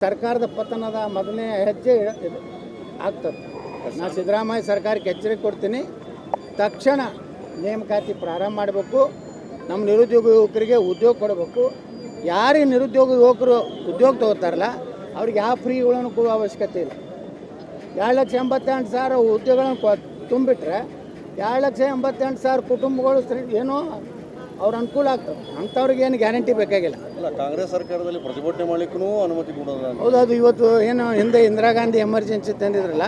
ಸರ್ಕಾರದ ಪತನದ ಮೊದಲನೇ ಹೆಜ್ಜೆ ಆಗ್ತದೆ. ನಾನು ಸಿದ್ದರಾಮಯ್ಯ ಸರ್ಕಾರಕ್ಕೆ ಎಚ್ಚರಿಕೆ ಕೊಡ್ತೀನಿ. ತಕ್ಷಣ ನೇಮಕಾತಿ ಪ್ರಾರಂಭ ಮಾಡಬೇಕು. ನಮ್ಮ ನಿರುದ್ಯೋಗ ಯುವಕರಿಗೆ ಉದ್ಯೋಗ ಕೊಡಬೇಕು. ಯಾರಿಗೆ ನಿರುದ್ಯೋಗ ಯುವಕರು ಉದ್ಯೋಗ ತಗೋತಾರಲ್ಲ ಅವ್ರಿಗೆ ಯಾವ ಫ್ರೀಗಳನ್ನು ಕೊಡುವ ಅವಶ್ಯಕತೆ ಇಲ್ಲ. 2,88,000 ಉದ್ಯೋಗಗಳನ್ನು ತುಂಬಿಟ್ರೆ 2,88,000 ಕುಟುಂಬಗಳು ಏನೋ ಅವ್ರ ಅನುಕೂಲ ಆಗ್ತದೆ. ಅಂಥವ್ರಿಗೆ ಏನು ಗ್ಯಾರಂಟಿ ಬೇಕಾಗಿಲ್ಲ. ಅಲ್ಲ, ಕಾಂಗ್ರೆಸ್ ಸರ್ಕಾರದಲ್ಲಿ ಪ್ರತಿಭಟನೆ ಮಾಡಲಿಕ್ಕೂ ಅನುಮತಿ ಕೊಡೋದು. ಹೌದು, ಅದು ಇವತ್ತು ಏನು ಹಿಂದೆ ಇಂದಿರಾ ಗಾಂಧಿ ಎಮರ್ಜೆನ್ಸಿ ತಂದಿದ್ರಲ್ಲ,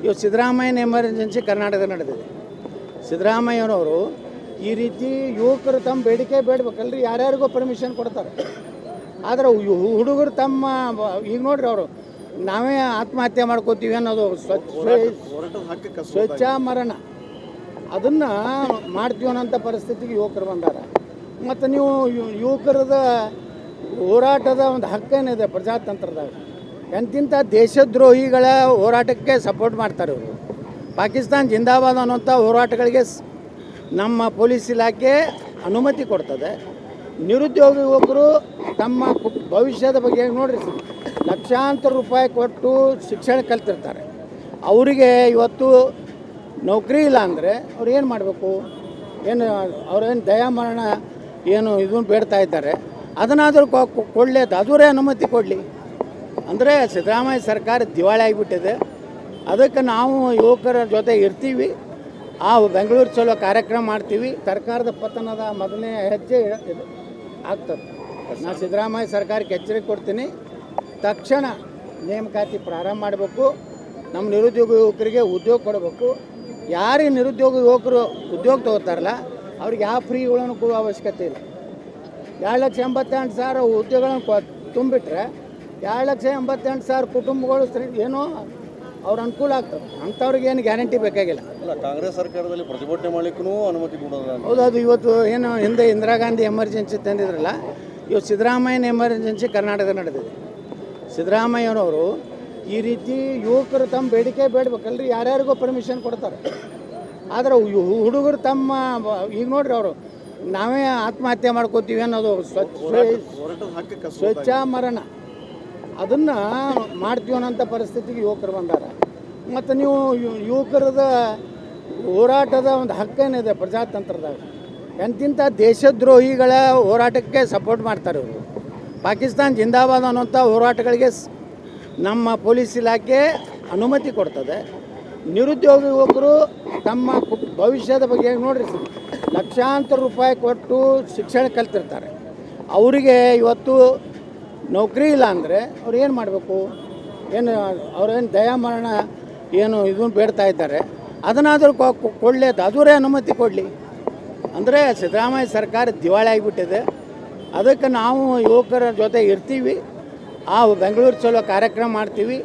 ಇವತ್ತು ಸಿದ್ದರಾಮಯ್ಯನ ಎಮರ್ಜೆನ್ಸಿ ಕರ್ನಾಟಕದಲ್ಲಿ ನಡೆದಿದೆ. ಸಿದ್ದರಾಮಯ್ಯನವರು ಈ ರೀತಿ ಯುವಕರು ತಮ್ಮ ಬೇಡಿಕೆ ಬೇಡಬೇಕಲ್ರಿ, ಯಾರ್ಯಾರಿಗೋ ಪರ್ಮಿಷನ್ ಕೊಡ್ತಾರೆ. ಆದರೆ ಹುಡುಗರು ತಮ್ಮ ಈಗ ನೋಡ್ರಿ, ಅವರು ನಾವೇ ಆತ್ಮಹತ್ಯೆ ಮಾಡ್ಕೋತೀವಿ ಅನ್ನೋದು ಸ್ವಚ್ಛ ಮರಣ ಅದನ್ನು ಮಾಡ್ತೀವಿ ಅನ್ನೋಂಥ ಪರಿಸ್ಥಿತಿಗೆ ಯುವಕರು ಬಂದಾರ. ಮತ್ತು ನೀವು ಯುವಕರದ ಹೋರಾಟದ ಒಂದು ಹಕ್ಕೇನಿದೆ ಪ್ರಜಾತಂತ್ರದಾಗ. ಎಂತಿಂಥ ದೇಶದ್ರೋಹಿಗಳ ಹೋರಾಟಕ್ಕೆ ಸಪೋರ್ಟ್ ಮಾಡ್ತಾರೆ ಇವರು. ಪಾಕಿಸ್ತಾನ ಜಿಂದಾಬಾದ್ ಅನ್ನೋಂಥ ಹೋರಾಟಗಳಿಗೆ ನಮ್ಮ ಪೊಲೀಸ್ ಇಲಾಖೆ ಅನುಮತಿ ಕೊಡ್ತದೆ. ನಿರುದ್ಯೋಗ ಯುವಕರು ತಮ್ಮ ಭವಿಷ್ಯದ ಬಗ್ಗೆ ನೋಡ್ರಿ, ಲಕ್ಷಾಂತರ ರೂಪಾಯಿ ಕೊಟ್ಟು ಶಿಕ್ಷಣ ಕಲ್ತಿರ್ತಾರೆ. ಅವರಿಗೆ ಇವತ್ತು ನೌಕರಿ ಇಲ್ಲ ಅಂದರೆ ಅವ್ರು ಏನು ಮಾಡಬೇಕು? ಏನು ಅವ್ರೇನು ದಯಾಮರಣ ಏನು ಇದನ್ನು ಬೇಡ್ತಾ ಇದ್ದಾರೆ, ಅದನ್ನಾದರೂ ಕೊಡಲಿ, ಅದರೇ ಅನುಮತಿ ಕೊಡಲಿ. ಅಂದರೆ ಸಿದ್ದರಾಮಯ್ಯ ಸರ್ಕಾರ ದಿವಾಳಿ ಆಗಿಬಿಟ್ಟಿದೆ. ಅದಕ್ಕೆ ನಾವು ಯುವಕರ ಜೊತೆ ಇರ್ತೀವಿ. ಬೆಂಗಳೂರು ಚಲೋ ಕಾರ್ಯಕ್ರಮ ಮಾಡ್ತೀವಿ. ಸರ್ಕಾರದ ಪತನದ ಮೊದಲನೇ ಹೆಜ್ಜೆ ಆಗ್ತದೆ. ನಾನು ಸಿದ್ದರಾಮಯ್ಯ ಸರ್ಕಾರಕ್ಕೆ ಎಚ್ಚರಿಕೆ ಕೊಡ್ತೀನಿ. ತಕ್ಷಣ ನೇಮಕಾತಿ ಪ್ರಾರಂಭ ಮಾಡಬೇಕು. ನಮ್ಮ ನಿರುದ್ಯೋಗ ಯುವಕರಿಗೆ ಉದ್ಯೋಗ ಕೊಡಬೇಕು. ಯಾರಿಗೆ ನಿರುದ್ಯೋಗ ಯುವಕರು ಉದ್ಯೋಗ ತಗೋತಾರಲ್ಲ ಅವ್ರಿಗೆ ಯಾವ ಫ್ರೀಗಳನ್ನು ಕೊಡುವ ಅವಶ್ಯಕತೆ ಇಲ್ಲ. 2,88,000 ಉದ್ಯೋಗಗಳನ್ನು ತುಂಬಿಟ್ರೆ 2,88,000 ಕುಟುಂಬಗಳು ಏನೋ ಅವ್ರ ಅನುಕೂಲ ಆಗ್ತದೆ. ಅಂಥವ್ರಿಗೆ ಏನು ಗ್ಯಾರಂಟಿ ಬೇಕಾಗಿಲ್ಲ. ಅಲ್ಲ, ಕಾಂಗ್ರೆಸ್ ಸರ್ಕಾರದಲ್ಲಿ ಪ್ರತಿಭಟನೆ ಮಾಡಲಿಕ್ಕೂ ಅನುಮತಿ ಕೊಡೋದು. ಹೌದು, ಅದು ಇವತ್ತು ಏನು ಹಿಂದೆ ಇಂದಿರಾ ಗಾಂಧಿ ಎಮರ್ಜೆನ್ಸಿ ತಂದಿದ್ರಲ್ಲ, ಇವತ್ತು ಸಿದ್ದರಾಮಯ್ಯನ ಎಮರ್ಜೆನ್ಸಿ ಕರ್ನಾಟಕದಲ್ಲಿ ನಡೆದಿದೆ. ಸಿದ್ದರಾಮಯ್ಯನವರು ಈ ರೀತಿ ಯುವಕರು ತಮ್ಮ ಬೇಡಿಕೆ ಬೇಡಬೇಕಲ್ರಿ, ಯಾರ್ಯಾರಿಗೋ ಪರ್ಮಿಷನ್ ಕೊಡ್ತಾರೆ. ಆದರೆ ಹುಡುಗರು ತಮ್ಮ ಈಗ ನೋಡ್ರಿ, ಅವರು ನಾವೇ ಆತ್ಮಹತ್ಯೆ ಮಾಡ್ಕೋತೀವಿ ಅನ್ನೋದು ಸ್ವಚ್ಛ ಮರಣ ಅದನ್ನು ಮಾಡ್ತೀವಿ ಅನ್ನೋಂಥ ಪರಿಸ್ಥಿತಿಗೆ ಯುವಕರು ಬಂದಾರ. ಮತ್ತು ನೀವು ಯುವಕರದ ಹೋರಾಟದ ಒಂದು ಹಕ್ಕೇನಿದೆ ಪ್ರಜಾತಂತ್ರದಾಗ. ಎಂತಿಂಥ ದೇಶದ್ರೋಹಿಗಳ ಹೋರಾಟಕ್ಕೆ ಸಪೋರ್ಟ್ ಮಾಡ್ತಾರೆ ಇವರು. ಪಾಕಿಸ್ತಾನ ಜಿಂದಾಬಾದ್ ಅನ್ನೋಂಥ ಹೋರಾಟಗಳಿಗೆ ನಮ್ಮ ಪೊಲೀಸ್ ಇಲಾಖೆ ಅನುಮತಿ ಕೊಡ್ತದೆ. ನಿರುದ್ಯೋಗ ಯುವಕರು ತಮ್ಮ ಭವಿಷ್ಯದ ಬಗ್ಗೆ ನೋಡ್ರಿ, ಲಕ್ಷಾಂತರ ರೂಪಾಯಿ ಕೊಟ್ಟು ಶಿಕ್ಷಣ ಕಲ್ತಿರ್ತಾರೆ. ಅವರಿಗೆ ಇವತ್ತು ನೌಕರಿ ಇಲ್ಲ ಅಂದರೆ ಅವ್ರು ಏನು ಮಾಡಬೇಕು? ಏನು ಅವ್ರೇನು ದಯಾಮರಣ ಏನು ಇದನ್ನು ಬೇಡ್ತಾ ಇದ್ದಾರೆ, ಅದನ್ನಾದರೂ ಕೊಡಲಿ, ಅದರೇ ಅನುಮತಿ ಕೊಡಲಿ. ಅಂದರೆ ಸಿದ್ದರಾಮಯ್ಯ ಸರ್ಕಾರ ದಿವಾಳಿ ಆಗಿಬಿಟ್ಟಿದೆ. ಅದಕ್ಕೆ ನಾವು ಯುವಕರ ಜೊತೆ ಇರ್ತೀವಿ. ಬೆಂಗಳೂರು ಚಲೋ ಕಾರ್ಯಕ್ರಮ ಮಾಡ್ತೀವಿ.